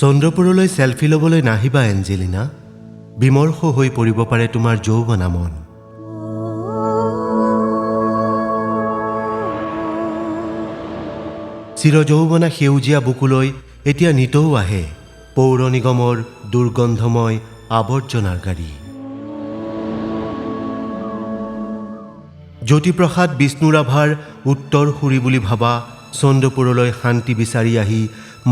চন্দ্ৰপুৰলৈ selfie ল'বলৈ নাহিবা Angelina. বিমৰ্ষ হৈ পৰিব পাৰে তোমাৰ যৌৱনা মন। চিৰযৌৱনা সেউজীয়া বুকুলৈ এতিয়া নিতৌ আহে পৌৰ নিগমৰ দুৰ্গন্ধময় আৱৰ্জনাৰ গাড়ী। জ্যোতিপ্ৰসাদ বিষ্ণুৰাভাৰ উত্তৰ সুৰী বুলি ভাবা চন্দ্ৰপুৰলৈ শান্তি বিচাৰি আহি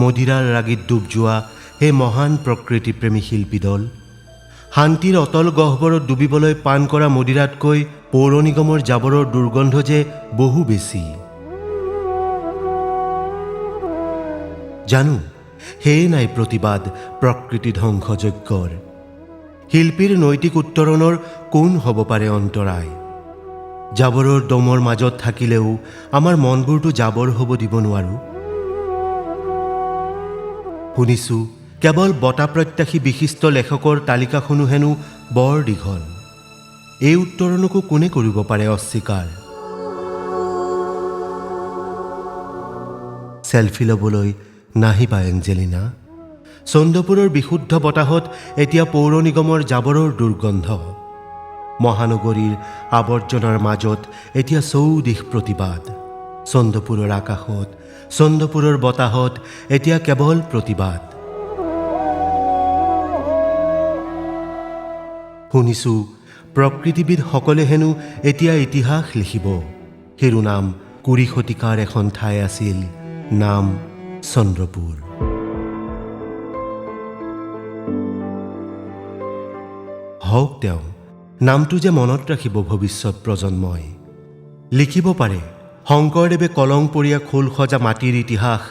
মদিৰাৰ ৰাগীত ডুব যোৱা সেই মহান প্ৰকৃতিপ্ৰেমী শিল্পী দল শান্তিৰ অতল গহ্বৰত ডুবিবলৈ পান কৰা মদিৰাতকৈ পৌৰ নিগমৰ জাবৰৰ দুৰ্গন্ধ যে বহু বেছি। জানো সেয়ে নাই প্ৰতিবাদ প্ৰকৃতি ধ্বংসযজ্ঞৰ। শিল্পীৰ নৈতিক উত্তৰণৰ কোন হ'ব পাৰে অন্তৰায়। জাবৰৰ দমৰ মাজত থাকিলেও আমাৰ মনবোৰতো জাবৰ হ'ব দিব নোৱাৰো। শুনিছোঁ কেৱল বঁটা প্ৰত্যাশী বিশিষ্ট লেখকৰ তালিকাখনো হেনো বৰ দীঘল। এই উত্তৰণকো কোনে কৰিব পাৰে অস্বীকাৰ। সেলফি ল'বলৈ নাহিবা এঞ্জেলিনা। চন্দ্ৰপুৰৰ বিশুদ্ধ বতাহত এতিয়া পৌৰ নিগমৰ জাবৰৰ দুৰ্গন্ধ। মহানগৰীৰ আৱৰ্জনাৰ মাজত এতিয়া চৌদিশ প্ৰতিবাদ। চন্দ্ৰপুৰৰ আকাশত চন্দ্ৰপুৰৰ বতাহত এতিয়া কেৱল প্ৰতিবাদ। শুনিছোঁ প্ৰকৃতিবিদসকলে হেনো এতিয়া ইতিহাস লিখিব। শিৰোনাম ২০ শতিকাৰ এখন ঠাই আছিল, নাম চন্দ্ৰপুৰ। হওক তেওঁ, নামটো যে মনত ৰাখিব ভৱিষ্যত প্ৰজন্মই। লিখিব পাৰে শংকৰদেৱে কলংপৰীয়া খোল সজা মাটিৰ ইতিহাস,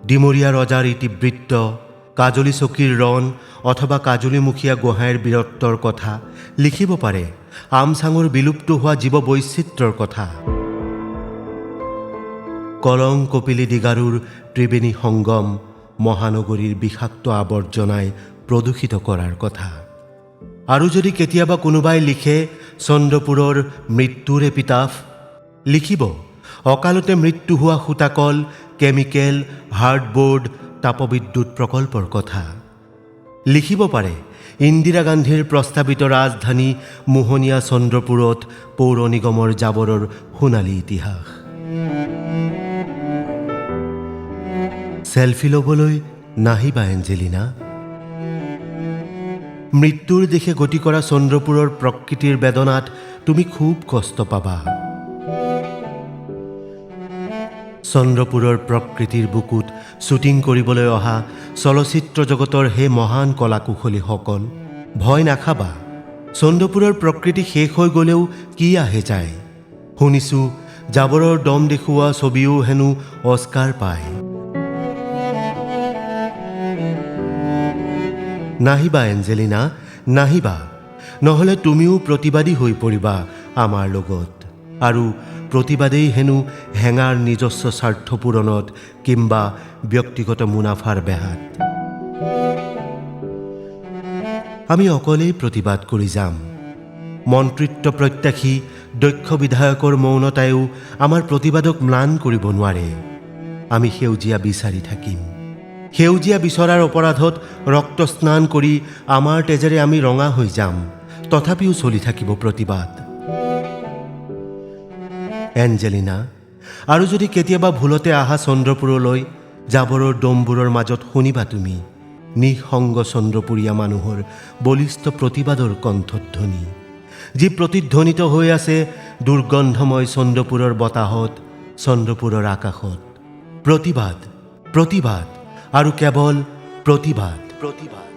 ডিমৰীয়া ৰজাৰ ইতিবৃত্ত, কাজলী চকীৰ ৰণ অথবা কাজলীমুখীয়া গোহাঁইৰ বীৰত্বৰ কথা। লিখিব পাৰে আমচাঙৰ বিলুপ্ত হোৱা জীৱ বৈচিত্ৰ্যৰ কথা, কলং কপিলী দিগাৰুৰ ত্ৰিবেণী সংগম, মহানগৰীৰ বিষাক্ত আৱৰ্জনাই প্ৰদূষিত কৰাৰ কথা। আৰু যদি কেতিয়াবা কোনোবাই লিখে চন্দ্ৰপুৰৰ মৃত্যুৰ এপিটাফ, লিখিব অকালতে মৃত্যু হোৱা সূতাকল, কেমিকেল, হাৰ্ডবোৰ্ড, তাপবিদ্যুৎ প্ৰকল্পৰ কথা। লিখিব পাৰে ইন্দিৰা গান্ধীৰ প্ৰস্তাৱিত ৰাজধানী মোহনীয়া চন্দ্ৰপুৰত পৌৰ নিগমৰ জাবৰৰ সোণালী ইতিহাস। সেলফি ল'বলৈ নাহিবা এঞ্জেলিনা। মৃত্যুৰ দিশে গতি কৰা চন্দ্ৰপুৰৰ প্ৰকৃতিৰ বেদনাত তুমি খুব কষ্ট পাবা। চন্দ্ৰপুৰৰ প্ৰকৃতিৰ বুকুত শ্বুটিং কৰিবলৈ অহা চলচ্চিত্ৰ জগতৰ সেই মহান কলাকুশলীসকল, ভয় নাখাবা। চন্দ্ৰপুৰৰ প্ৰকৃতি শেষ হৈ গ'লেও কি আহে যায়। শুনিছোঁ জাবৰৰ দম দেখুওৱা ছবিও হেনো অস্কাৰ পায়। নাহিবা এঞ্জেলিনা, নাহিবা। নহ'লে তুমিও প্ৰতিবাদী হৈ পৰিবা আমাৰ লগত। আৰু প্ৰতিবাদেই হেনো হেঙাৰ নিজস্ব স্বাৰ্থ পূৰণত কিম্বা ব্যক্তিগত মুনাফাৰ বেহাত। আমি অকলেই প্ৰতিবাদ কৰি যাম। মন্ত্ৰিত্ব প্ৰত্যাশী দক্ষ বিধায়কৰ মৌনতায়ো আমাৰ প্ৰতিবাদক ম্লান কৰিব নোৱাৰে। আমি সেউজীয়া বিচাৰি থাকিম। সেউজীয়া বিচৰাৰ অপৰাধত ৰক্ত স্নান কৰি আমাৰ তেজেৰে আমি ৰঙা হৈ যাম। তথাপিও চলি থাকিব প্ৰতিবাদ। এঞ্জেলিনা, আৰু যদি কেতিয়াবা ভুলতে আহা চন্দ্ৰপুৰলৈ, জাবৰৰ দমবোৰৰ মাজত শুনিবা তুমি নিঃসংগ চন্দ্ৰপুৰীয়া মানুহৰ বলিষ্ঠ প্ৰতিবাদৰ কণ্ঠধ্বনি, যি প্ৰতিধ্বনিত হৈ আছে দুৰ্গন্ধময় চন্দ্ৰপুৰৰ বতাহত, চন্দ্ৰপুৰৰ আকাশত। প্ৰতিবাদ, প্ৰতিবাদ আৰু কেৱল প্ৰতিবাদ, প্ৰতিবাদ।